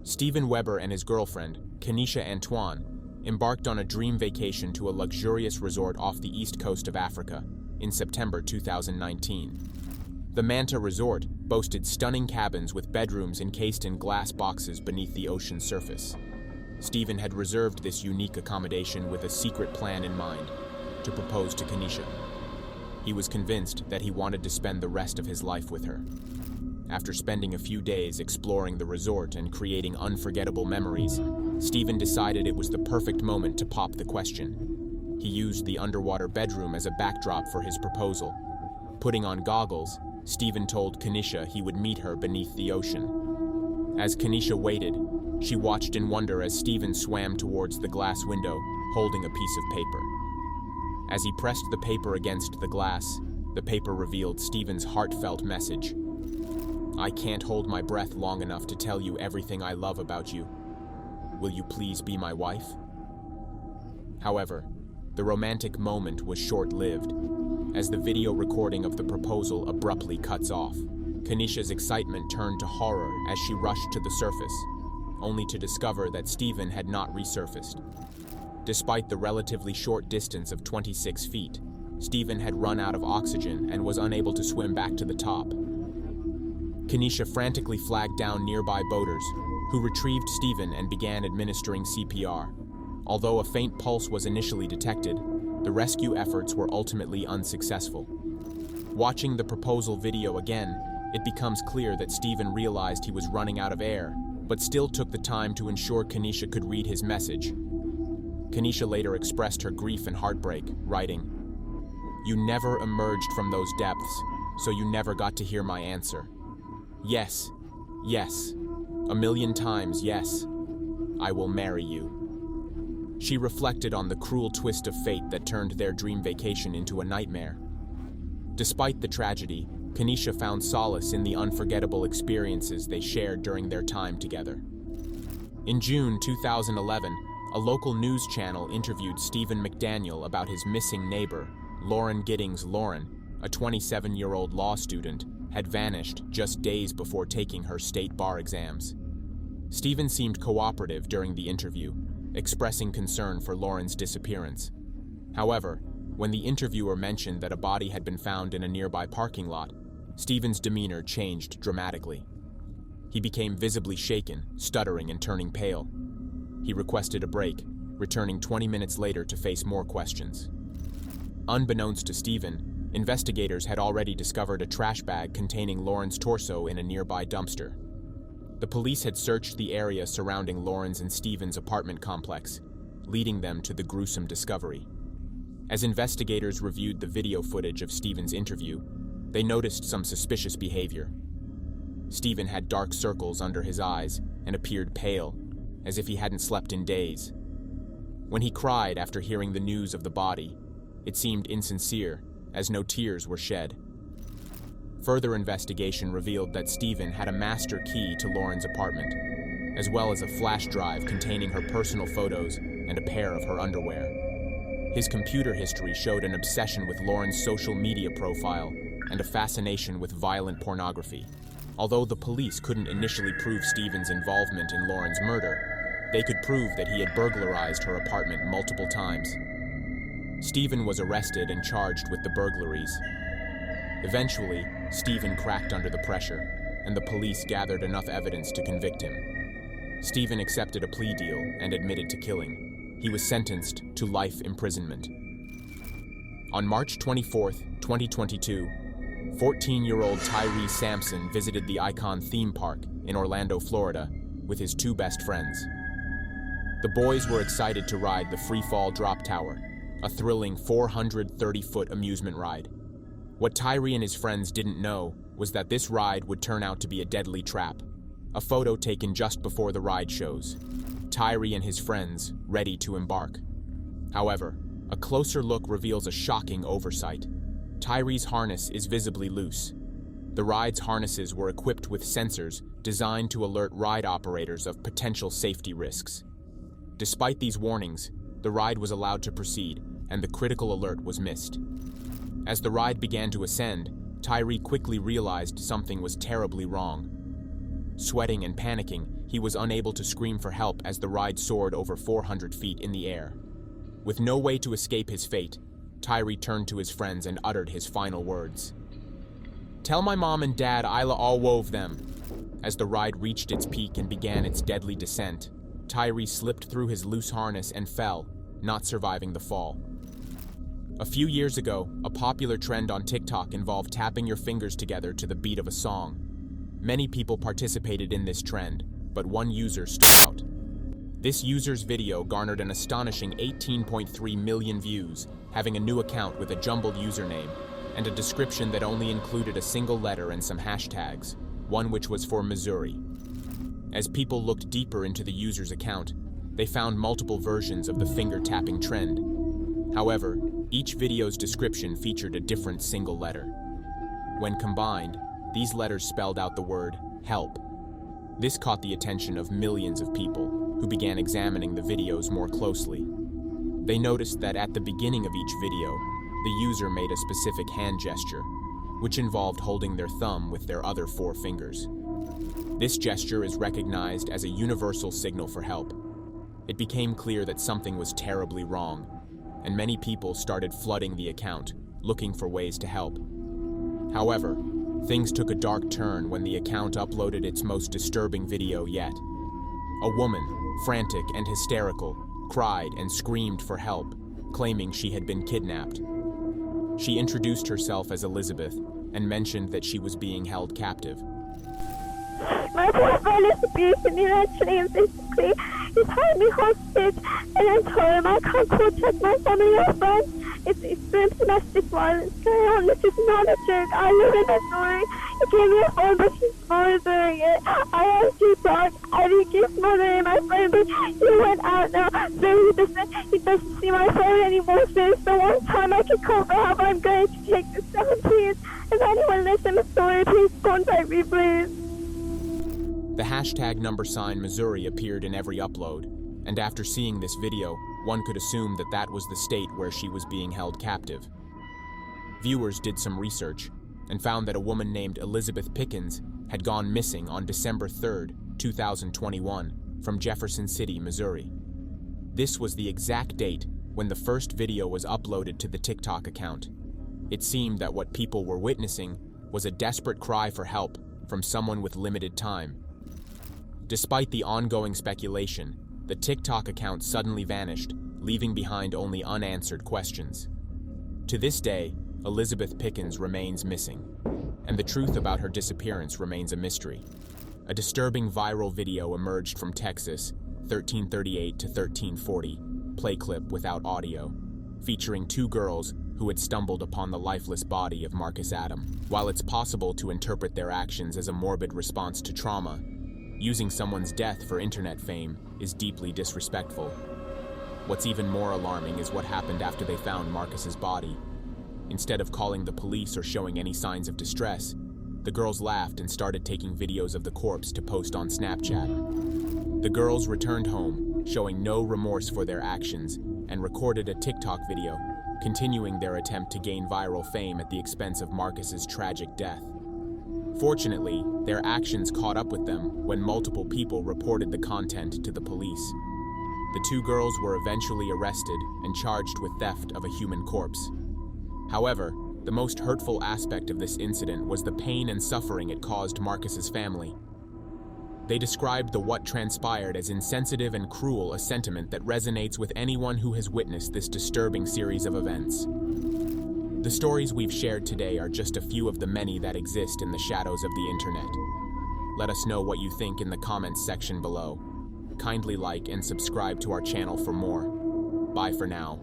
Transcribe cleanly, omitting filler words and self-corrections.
Steven Weber and his girlfriend, Kenisha Antoine, embarked on a dream vacation to a luxurious resort off the east coast of Africa in September 2019. The Manta Resort boasted stunning cabins with bedrooms encased in glass boxes beneath the ocean surface. Steven had reserved this unique accommodation with a secret plan in mind: to propose to Kenisha. He was convinced that he wanted to spend the rest of his life with her. After spending a few days exploring the resort and creating unforgettable memories, Steven decided it was the perfect moment to pop the question. He used the underwater bedroom as a backdrop for his proposal. Putting on goggles, Steven told Kenisha he would meet her beneath the ocean. As Kenisha waited, she watched in wonder as Steven swam towards the glass window, holding a piece of paper. As he pressed the paper against the glass, the paper revealed Steven's heartfelt message. "I can't hold my breath long enough to tell you everything I love about you. Will you please be my wife?" However, the romantic moment was short-lived, as the video recording of the proposal abruptly cuts off. Kenisha's excitement turned to horror as she rushed to the surface, only to discover that Steven had not resurfaced. Despite the relatively short distance of 26 feet, Steven had run out of oxygen and was unable to swim back to the top. Kenisha frantically flagged down nearby boaters, who retrieved Steven and began administering CPR. Although a faint pulse was initially detected, the rescue efforts were ultimately unsuccessful. Watching the proposal video again, it becomes clear that Steven realized he was running out of air, but still took the time to ensure Kenisha could read his message. Kenisha later expressed her grief and heartbreak, writing, "You never emerged from those depths, so you never got to hear my answer. Yes, yes, 1,000,000 times yes, I will marry you." She reflected on the cruel twist of fate that turned their dream vacation into a nightmare. Despite the tragedy, Kenisha found solace in the unforgettable experiences they shared during their time together. In June 2011, a local news channel interviewed Steven McDaniel about his missing neighbor, Lauren Giddings. Lauren, a 27-year-old law student, had vanished just days before taking her state bar exams. Steven seemed cooperative during the interview, expressing concern for Lauren's disappearance. However, when the interviewer mentioned that a body had been found in a nearby parking lot, Steven's demeanor changed dramatically. He became visibly shaken, stuttering and turning pale. He requested a break, returning 20 minutes later to face more questions. Unbeknownst to Steven, investigators had already discovered a trash bag containing Lauren's torso in a nearby dumpster. The police had searched the area surrounding Lauren's and Steven's apartment complex, leading them to the gruesome discovery. As investigators reviewed the video footage of Steven's interview, they noticed some suspicious behavior. Steven had dark circles under his eyes and appeared pale, as if he hadn't slept in days. When he cried after hearing the news of the body, it seemed insincere, as no tears were shed. Further investigation revealed that Steven had a master key to Lauren's apartment, as well as a flash drive containing her personal photos and a pair of her underwear. His computer history showed an obsession with Lauren's social media profile and a fascination with violent pornography. Although the police couldn't initially prove Steven's involvement in Lauren's murder, they could prove that he had burglarized her apartment multiple times. Steven was arrested and charged with the burglaries. Eventually, Steven cracked under the pressure, and the police gathered enough evidence to convict him. Steven accepted a plea deal and admitted to killing. He was sentenced to life imprisonment. On March 24, 2022, 14-year-old Tyree Sampson visited the Icon theme park in Orlando, Florida, with his two best friends. The boys were excited to ride the Freefall Drop Tower, a thrilling 430-foot amusement ride. What Tyree and his friends didn't know was that this ride would turn out to be a deadly trap. A photo taken just before the ride shows Tyree and his friends ready to embark. However, a closer look reveals a shocking oversight. Tyree's harness is visibly loose. The ride's harnesses were equipped with sensors designed to alert ride operators of potential safety risks. Despite these warnings, the ride was allowed to proceed, and the critical alert was missed. As the ride began to ascend, Tyree quickly realized something was terribly wrong. Sweating and panicking, he was unable to scream for help as the ride soared over 400 feet in the air. With no way to escape his fate, Tyree turned to his friends and uttered his final words. "Tell my mom and dad Isla all wove them." As the ride reached its peak and began its deadly descent, Tyree slipped through his loose harness and fell, not surviving the fall. A few years ago, a popular trend on TikTok involved tapping your fingers together to the beat of a song. Many people participated in this trend, but one user stood out. This user's video garnered an astonishing 18.3 million views, having a new account with a jumbled username and a description that only included a single letter and some hashtags, one which was for Missouri. As people looked deeper into the user's account, they found multiple versions of the finger-tapping trend. However, each video's description featured a different single letter. When combined, these letters spelled out the word "help." This caught the attention of millions of people, who began examining the videos more closely. They noticed that at the beginning of each video, the user made a specific hand gesture, which involved holding their thumb with their other 4 fingers. This gesture is recognized as a universal signal for help. It became clear that something was terribly wrong, and many people started flooding the account, looking for ways to help. However, things took a dark turn when the account uploaded its most disturbing video yet. A woman, frantic and hysterical, cried and screamed for help, claiming she had been kidnapped. She introduced herself as Elizabeth and mentioned that she was being held captive. My boyfriend is abusing me mentally and physically. He's held me hostage, and I told him I can't contact my family or friends. It's been domestic violence going on. This is not a joke. I live in Missouri. He gave me a phone, but he's monitoring it. I asked you, Doc. I didn't give monitoring my phone, but he went out now. So he doesn't see my phone anymore. So it's the one time I can call for help. I'm going to take this down, please. If anyone lives in Missouri, please contact me, please. The hashtag #Missouri appeared in every upload, and after seeing this video, one could assume that that was the state where she was being held captive. Viewers did some research and found that a woman named Elizabeth Pickens had gone missing on December 3, 2021, from Jefferson City, Missouri. This was the exact date when the first video was uploaded to the TikTok account. It seemed that what people were witnessing was a desperate cry for help from someone with limited time. Despite the ongoing speculation, the TikTok account suddenly vanished, leaving behind only unanswered questions. To this day, Elizabeth Pickens remains missing, and the truth about her disappearance remains a mystery. A disturbing viral video emerged from Texas, 1338 to 1340, play clip without audio, featuring 2 girls who had stumbled upon the lifeless body of Marcus Adam. While it's possible to interpret their actions as a morbid response to trauma, using someone's death for internet fame is deeply disrespectful. What's even more alarming is what happened after they found Marcus's body. Instead of calling the police or showing any signs of distress, the girls laughed and started taking videos of the corpse to post on Snapchat. The girls returned home, showing no remorse for their actions, and recorded a TikTok video, continuing their attempt to gain viral fame at the expense of Marcus's tragic death. Fortunately, their actions caught up with them when multiple people reported the content to the police. The 2 girls were eventually arrested and charged with theft of a human corpse. However, the most hurtful aspect of this incident was the pain and suffering it caused Marcus's family. They described the what transpired as insensitive and cruel, a sentiment that resonates with anyone who has witnessed this disturbing series of events. The stories we've shared today are just a few of the many that exist in the shadows of the internet. Let us know what you think in the comments section below. Kindly like and subscribe to our channel for more. Bye for now.